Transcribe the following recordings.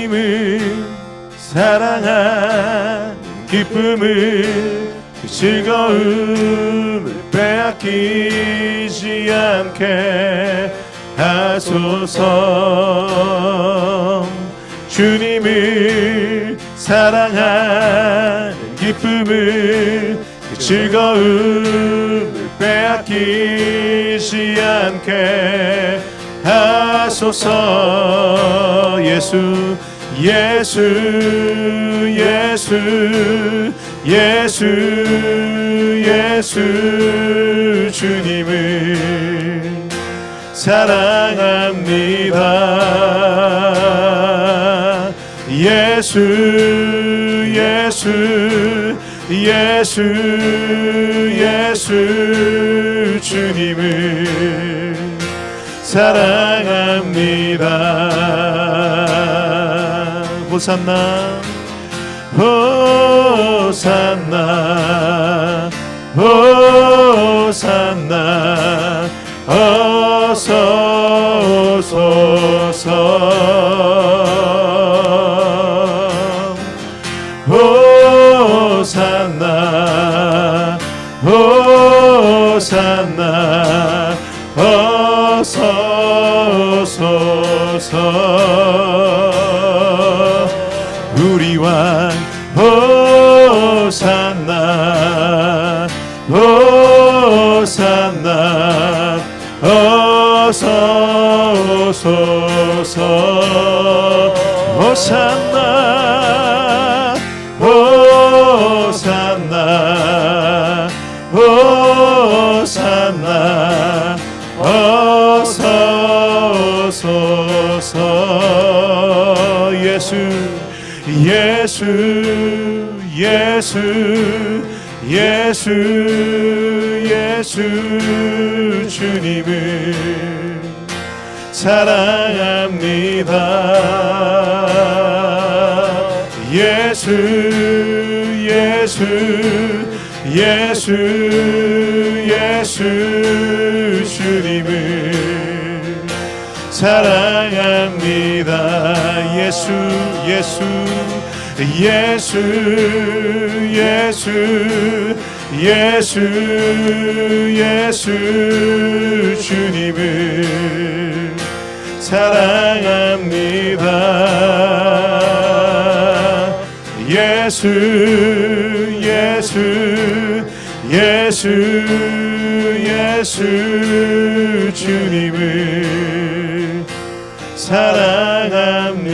주님을 사랑한 기쁨을 그 즐거움을 빼앗기지 않게 하소서. 주님을 사랑한 기쁨을 그 즐거움을 빼앗기지 않게 하소서. 예수 예수 예수 예수 예수 주님을 사랑합니다. 예수 예수 예수 예수 주님을 사랑합니다. 호산나 호산나 호산나 어서 오소서. 호산나 호산나 어서 오소서. 우리 왕 호산나 호산나 어서 오소서. 호산나 호산나 호산나 어서 오소서. 예수 예수 예수 예수 예수 주님을 사랑합니다. 예수 예수 예수 예수 주님을 사랑합니다. 예수 예수 예수 예수 예수 예수 주님을 사랑합니다. 예수 예수 예수 예수 주님을 사랑합니다.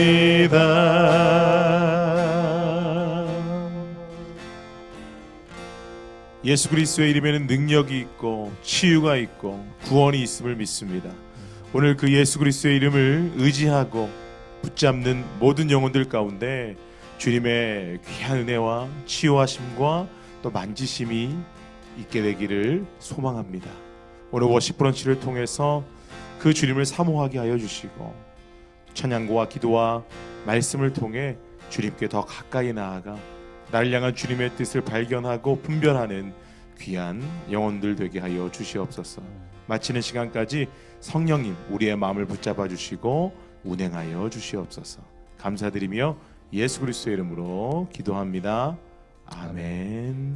예수 그리스도의 이름에는 능력이 있고 치유가 있고 구원이 있음을 믿습니다. 오늘 그 예수 그리스도의 이름을 의지하고 붙잡는 모든 영혼들 가운데 주님의 귀한 은혜와 치유하심과 또 만지심이 있게 되기를 소망합니다. 오늘 워십 브런치를 통해서 그 주님을 사모하게 하여 주시고 찬양과 기도와 말씀을 통해 주님께 더 가까이 나아가 나를 향한 주님의 뜻을 발견하고 분별하는 귀한 영혼들 되게 하여 주시옵소서. 마치는 시간까지 성령님 우리의 마음을 붙잡아 주시고 운행하여 주시옵소서. 감사드리며 예수 그리스도의 이름으로 기도합니다. 아멘.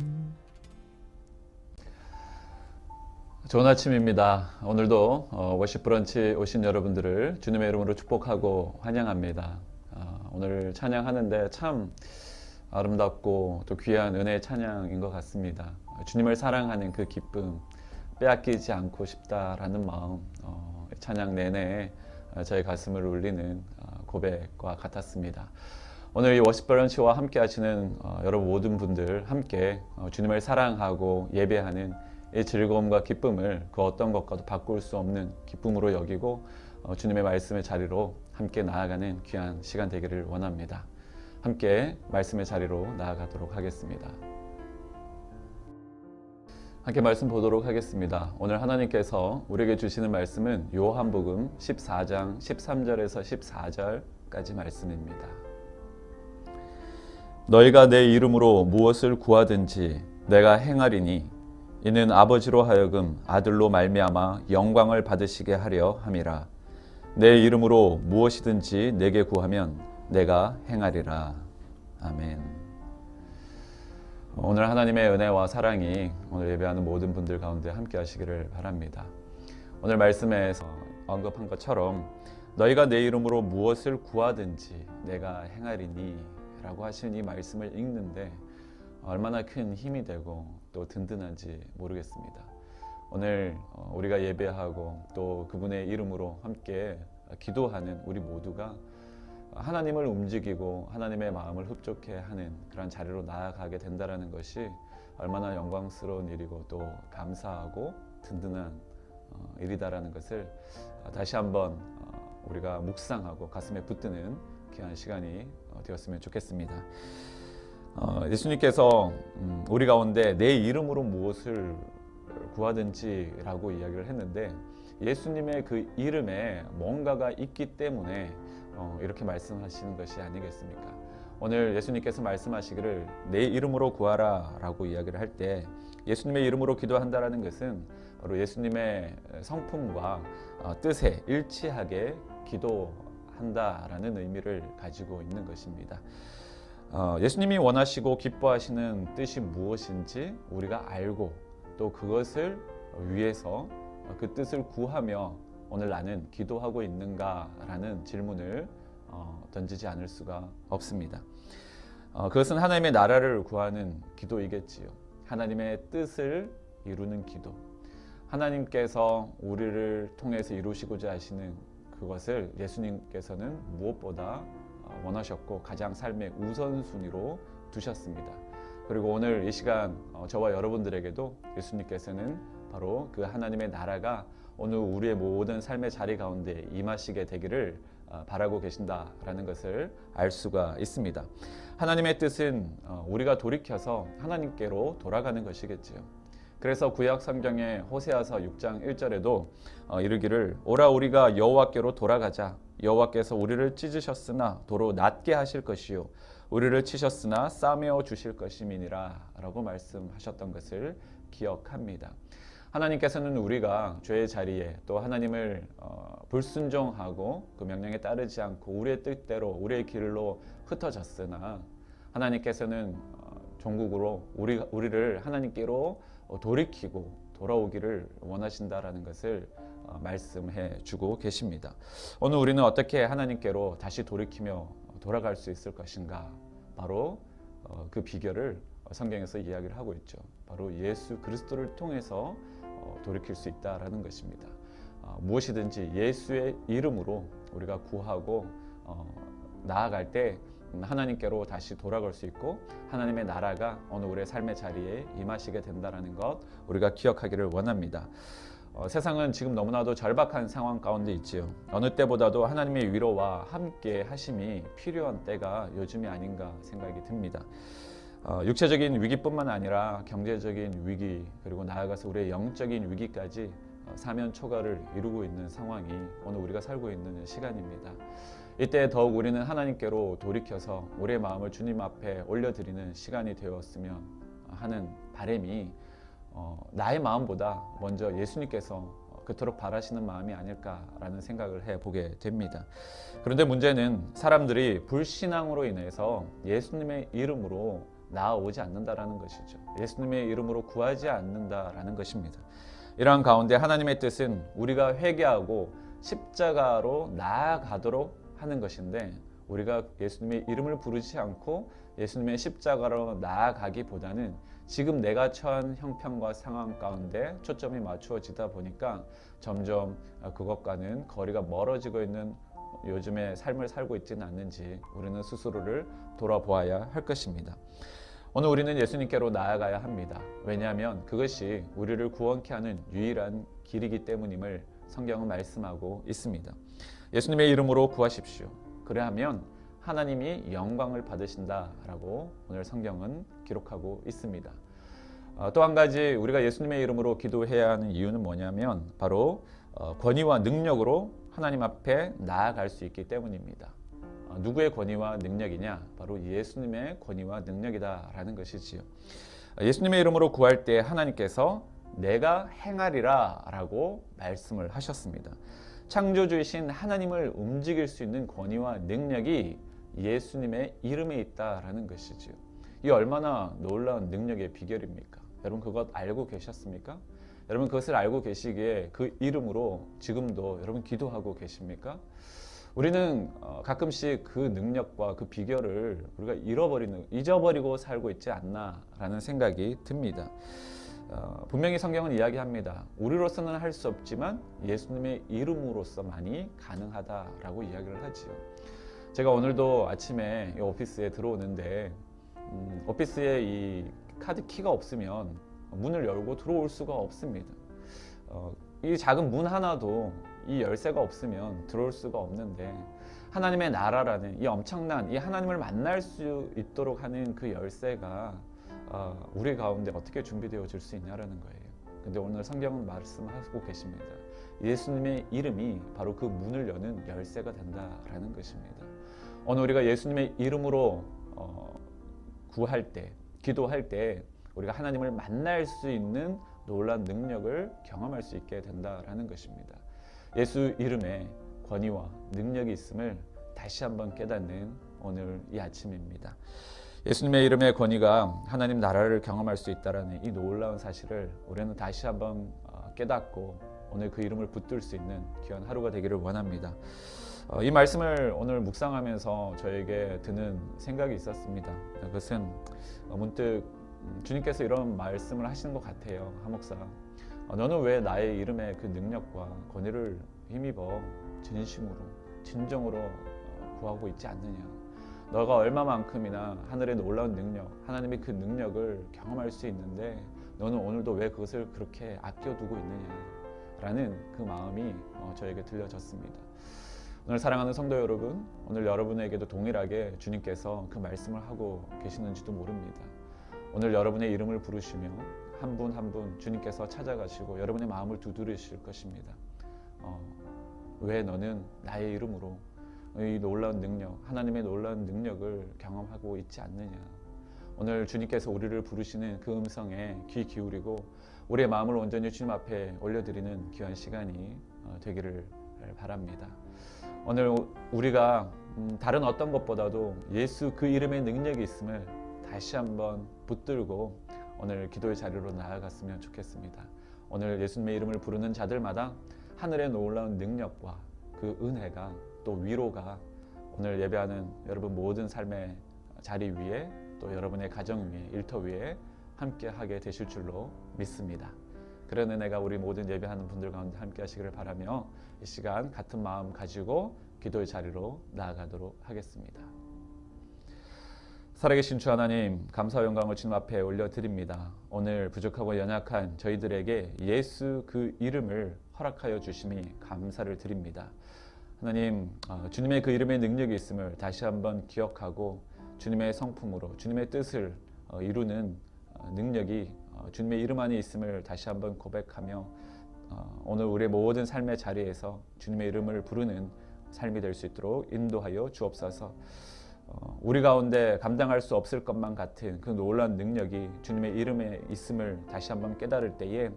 좋은 아침입니다. 오늘도 워십 브런치 오신 여러분들을 주님의 이름으로 축복하고 환영합니다. 오늘 찬양하는데 참 아름답고 또 귀한 은혜의 찬양인 것 같습니다. 주님을 사랑하는 그 기쁨 빼앗기지 않고 싶다라는 마음, 찬양 내내 저의 가슴을 울리는 고백과 같았습니다. 오늘 이 워십 브런치와 함께 하시는 여러분 모든 분들 함께 주님을 사랑하고 예배하는 이 즐거움과 기쁨을 그 어떤 것과도 바꿀 수 없는 기쁨으로 여기고 주님의 말씀의 자리로 함께 나아가는 귀한 시간 되기를 원합니다. 함께 말씀의 자리로 나아가도록 하겠습니다. 함께 말씀 보도록 하겠습니다. 오늘 하나님께서 우리에게 주시는 말씀은 요한복음 14장 13절에서 14절까지 말씀입니다. 너희가 내 이름으로 무엇을 구하든지 내가 행하리니 이는 아버지로 하여금 아들로 말미암아 영광을 받으시게 하려 함이라. 내 이름으로 무엇이든지 내게 구하면 내가 행하리라. 아멘. 오늘 하나님의 은혜와 사랑이 오늘 예배하는 모든 분들 가운데 함께 하시기를 바랍니다. 오늘 말씀에서 언급한 것처럼 너희가 내 이름으로 무엇을 구하든지 내가 행하리니 라고 하신 이 말씀을 읽는데 얼마나 큰 힘이 되고 또 든든한지 모르겠습니다. 오늘 우리가 예배하고 또 그분의 이름으로 함께 기도하는 우리 모두가 하나님을 움직이고 하나님의 마음을 흡족해 하는 그런 자리로 나아가게 된다는 것이 얼마나 영광스러운 일이고 또 감사하고 든든한 일이다라는 것을 다시 한번 우리가 묵상하고 가슴에 붙드는 귀한 시간이 되었으면 좋겠습니다. 예수님께서 우리 가운데 내 이름으로 무엇을 구하든지 라고 이야기를 했는데 예수님의 그 이름에 뭔가가 있기 때문에 이렇게 말씀하시는 것이 아니겠습니까? 오늘 예수님께서 말씀하시기를 내 이름으로 구하라 라고 이야기를 할 때 예수님의 이름으로 기도한다라는 것은 바로 예수님의 성품과 뜻에 일치하게 기도한다라는 의미를 가지고 있는 것입니다. 예수님이 원하시고 기뻐하시는 뜻이 무엇인지 우리가 알고 또 그것을 위해서 그 뜻을 구하며 오늘 나는 기도하고 있는가라는 질문을 던지지 않을 수가 없습니다. 그것은 하나님의 나라를 구하는 기도이겠지요. 하나님의 뜻을 이루는 기도. 하나님께서 우리를 통해서 이루시고자 하시는 그것을 예수님께서는 무엇보다 원하셨고 가장 삶의 우선순위로 두셨습니다. 그리고 오늘 이 시간 저와 여러분들에게도 예수님께서는 바로 그 하나님의 나라가 오늘 우리의 모든 삶의 자리 가운데 임하시게 되기를 바라고 계신다라는 것을 알 수가 있습니다. 하나님의 뜻은 우리가 돌이켜서 하나님께로 돌아가는 것이겠지요. 그래서 구약 성경의 호세아서 6장 1절에도 이르기를 오라 우리가 여호와께로 돌아가자. 여호와께서 우리를 찢으셨으나 도로 낫게 하실 것이요 우리를 치셨으나 싸매어 주실 것임이니라 라고 말씀하셨던 것을 기억합니다. 하나님께서는 우리가 죄의 자리에 또 하나님을 불순종하고 그 명령에 따르지 않고 우리의 뜻대로 우리의 길로 흩어졌으나 하나님께서는 종국으로 우리를 하나님께로 돌이키고 돌아오기를 원하신다라는 것을 말씀해 주고 계십니다. 오늘 우리는 어떻게 하나님께로 다시 돌이키며 돌아갈 수 있을 것인가? 바로 그 비결을 성경에서 이야기를 하고 있죠. 바로 예수 그리스도를 통해서 돌이킬 수 있다라는 것입니다. 무엇이든지 예수의 이름으로 우리가 구하고 나아갈 때 하나님께로 다시 돌아갈 수 있고 하나님의 나라가 오늘 우리의 삶의 자리에 임하시게 된다는 것 우리가 기억하기를 원합니다. 세상은 지금 너무나도 절박한 상황 가운데 있지요. 어느 때보다도 하나님의 위로와 함께 하심이 필요한 때가 요즘이 아닌가 생각이 듭니다. 육체적인 위기뿐만 아니라 경제적인 위기 그리고 나아가서 우리의 영적인 위기까지 사면초가를 이루고 있는 상황이 오늘 우리가 살고 있는 시간입니다. 이때 더욱 우리는 하나님께로 돌이켜서 우리의 마음을 주님 앞에 올려드리는 시간이 되었으면 하는 바람이 나의 마음보다 먼저 예수님께서 그토록 바라시는 마음이 아닐까라는 생각을 해보게 됩니다. 그런데 문제는 사람들이 불신앙으로 인해서 예수님의 이름으로 나아오지 않는다라는 것이죠. 예수님의 이름으로 구하지 않는다라는 것입니다. 이러한 가운데 하나님의 뜻은 우리가 회개하고 십자가로 나아가도록 하는 것인데 우리가 예수님의 이름을 부르지 않고 예수님의 십자가로 나아가기보다는 지금 내가 처한 형편과 상황 가운데 초점이 맞추어지다 보니까 점점 그것과는 거리가 멀어지고 있는 요즘의 삶을 살고 있지는 않는지 우리는 스스로를 돌아보아야 할 것입니다. 오늘 우리는 예수님께로 나아가야 합니다. 왜냐하면 그것이 우리를 구원케 하는 유일한 길이기 때문임을 성경은 말씀하고 있습니다. 예수님의 이름으로 구하십시오. 그래야면 하나님이 영광을 받으신다라고 오늘 성경은 기록하고 있습니다. 또 한 가지 우리가 예수님의 이름으로 기도해야 하는 이유는 뭐냐면 바로 권위와 능력으로 하나님 앞에 나아갈 수 있기 때문입니다. 누구의 권위와 능력이냐? 바로 예수님의 권위와 능력이다라는 것이지요. 예수님의 이름으로 구할 때 하나님께서 내가 행하리라 라고 말씀을 하셨습니다. 창조주이신 하나님을 움직일 수 있는 권위와 능력이 예수님의 이름에 있다라는 것이지요. 이 얼마나 놀라운 능력의 비결입니까? 여러분 그것 알고 계셨습니까? 여러분 그것을 알고 계시기에 그 이름으로 지금도 여러분 기도하고 계십니까? 우리는 가끔씩 그 능력과 그 비결을 우리가 잊어버리고 살고 있지 않나라는 생각이 듭니다. 분명히 성경은 이야기합니다. 우리로서는 할 수 없지만 예수님의 이름으로서만이 가능하다라고 이야기를 하지요. 제가 오늘도 아침에 이 오피스에 들어오는데 오피스에 이 카드 키가 없으면 문을 열고 들어올 수가 없습니다. 이 작은 문 하나도 이 열쇠가 없으면 들어올 수가 없는데 하나님의 나라라는 이 엄청난 이 하나님을 만날 수 있도록 하는 그 열쇠가 우리 가운데 어떻게 준비되어질 수 있냐라는 거예요. 근데 오늘 성경은 말씀하고 계십니다. 예수님의 이름이 바로 그 문을 여는 열쇠가 된다라는 것입니다. 오늘 우리가 예수님의 이름으로 구할 때, 기도할 때 우리가 하나님을 만날 수 있는 놀라운 능력을 경험할 수 있게 된다라는 것입니다. 예수 이름에 권위와 능력이 있음을 다시 한번 깨닫는 오늘 이 아침입니다. 예수님의 이름의 권위가 하나님 나라를 경험할 수 있다라는 이 놀라운 사실을 우리는 다시 한번 깨닫고 오늘 그 이름을 붙들 수 있는 귀한 하루가 되기를 원합니다. 이 말씀을 오늘 묵상하면서 저에게 드는 생각이 있었습니다. 그것은 문득 주님께서 이런 말씀을 하시는 것 같아요. 하목사, 너는 왜 나의 이름의 그 능력과 권위를 힘입어 진심으로 진정으로 구하고 있지 않느냐. 너가 얼마만큼이나 하늘의 놀라운 능력, 하나님의 그 능력을 경험할 수 있는데 너는 오늘도 왜 그것을 그렇게 아껴두고 있느냐라는 그 마음이 저에게 들려졌습니다. 오늘 사랑하는 성도 여러분, 오늘 여러분에게도 동일하게 주님께서 그 말씀을 하고 계시는지도 모릅니다. 오늘 여러분의 이름을 부르시며 한 분 한 분 주님께서 찾아가시고 여러분의 마음을 두드리실 것입니다. 왜 너는 나의 이름으로 이 놀라운 능력, 하나님의 놀라운 능력을 경험하고 있지 않느냐. 오늘 주님께서 우리를 부르시는 그 음성에 귀 기울이고 우리의 마음을 온전히 주님 앞에 올려드리는 귀한 시간이 되기를 바랍니다. 오늘 우리가 다른 어떤 것보다도 예수 그 이름의 능력이 있음을 다시 한번 붙들고 오늘 기도의 자리로 나아갔으면 좋겠습니다. 오늘 예수님의 이름을 부르는 자들마다 하늘의 놀라운 능력과 그 은혜가 또 위로가 오늘 예배하는 여러분 모든 삶의 자리 위에 또 여러분의 가정 위에 일터 위에 함께하게 되실 줄로 믿습니다. 그런 은혜가 우리 모든 예배하는 분들 가운데 함께 하시기를 바라며 이 시간 같은 마음 가지고 기도의 자리로 나아가도록 하겠습니다. 살아계신 주 하나님, 감사와 영광을 주님 앞에 올려드립니다. 오늘 부족하고 연약한 저희들에게 예수 그 이름을 허락하여 주심이 감사를 드립니다. 하나님, 주님의 그 이름의 능력이 있음을 다시 한번 기억하고 주님의 성품으로 주님의 뜻을 이루는 능력이 주님의 이름 안에 있음을 다시 한번 고백하며 오늘 우리의 모든 삶의 자리에서 주님의 이름을 부르는 삶이 될 수 있도록 인도하여 주옵소서. 우리 가운데 감당할 수 없을 것만 같은 그 놀라운 능력이 주님의 이름에 있음을 다시 한번 깨달을 때에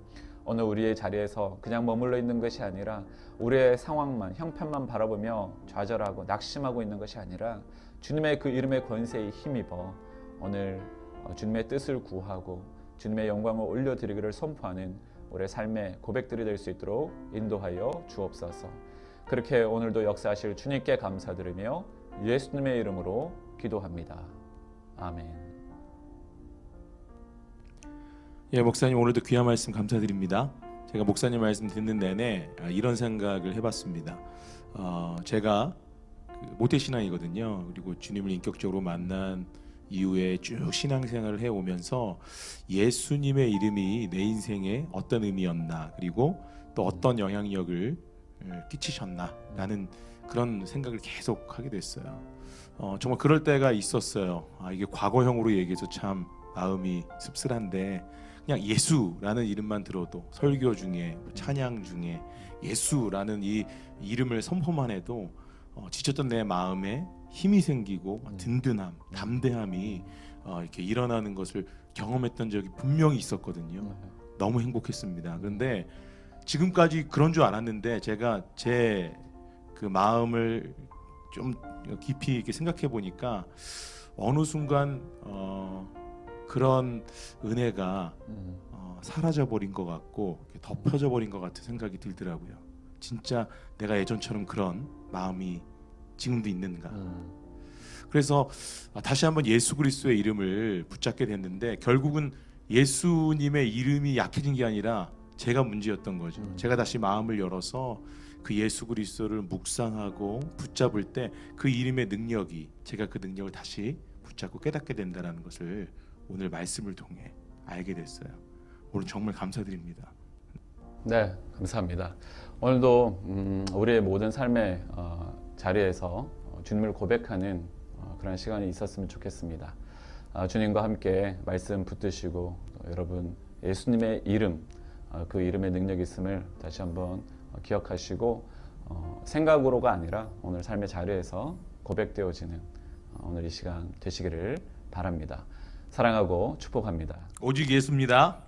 오늘 우리의 자리에서 그냥 머물러 있는 것이 아니라 우리의 상황만 형편만 바라보며 좌절하고 낙심하고 있는 것이 아니라 주님의 그 이름의 권세에 힘입어 오늘 주님의 뜻을 구하고 주님의 영광을 올려드리기를 선포하는 우리의 삶의 고백들이 될 수 있도록 인도하여 주옵소서. 그렇게 오늘도 역사하실 주님께 감사드리며 예수님의 이름으로 기도합니다. 아멘. 예, 목사님 오늘도 귀한 말씀 감사드립니다. 제가 목사님 말씀 듣는 내내 이런 생각을 해봤습니다. 제가 모태신앙이거든요. 그리고 주님을 인격적으로 만난 이후에 쭉 신앙생활을 해오면서 예수님의 이름이 내 인생에 어떤 의미였나, 그리고 또 어떤 영향력을 끼치셨나 라는 그런 생각을 계속 하게 됐어요. 정말 그럴 때가 있었어요. 이게 과거형으로 얘기해서 참 마음이 씁쓸한데 그냥 예수라는 이름만 들어도 설교 중에 찬양 중에 예수라는 이 이름을 선포만 해도 지쳤던 내 마음에 힘이 생기고 든든함, 담대함이 이렇게 일어나는 것을 경험했던 적이 분명히 있었거든요. 너무 행복했습니다. 그런데 지금까지 그런 줄 알았는데 제가 제 그 마음을 좀 깊이 이렇게 생각해 보니까 어느 순간 그런 은혜가 사라져 버린 것 같고 덮여져 버린 것 같은 생각이 들더라고요. 진짜 내가 예전처럼 그런 마음이 지금도 있는가. 그래서 다시 한번 예수 그리스도의 이름을 붙잡게 됐는데 결국은 예수님의 이름이 약해진 게 아니라 제가 문제였던 거죠. 제가 다시 마음을 열어서 그 예수 그리스도를 묵상하고 붙잡을 때 그 이름의 능력이 제가 그 능력을 다시 붙잡고 깨닫게 된다는 것을 오늘 말씀을 통해 알게 됐어요. 오늘 정말 감사드립니다. 네, 감사합니다. 오늘도 우리의 모든 삶의 자리에서 주님을 고백하는 그런 시간이 있었으면 좋겠습니다. 주님과 함께 말씀 붙드시고 여러분 예수님의 이름, 그 이름의 능력이 있음을 다시 한번 기억하시고 생각으로가 아니라 오늘 삶의 자리에서 고백되어지는 오늘 이 시간 되시기를 바랍니다. 사랑하고 축복합니다. 오직 예수입니다.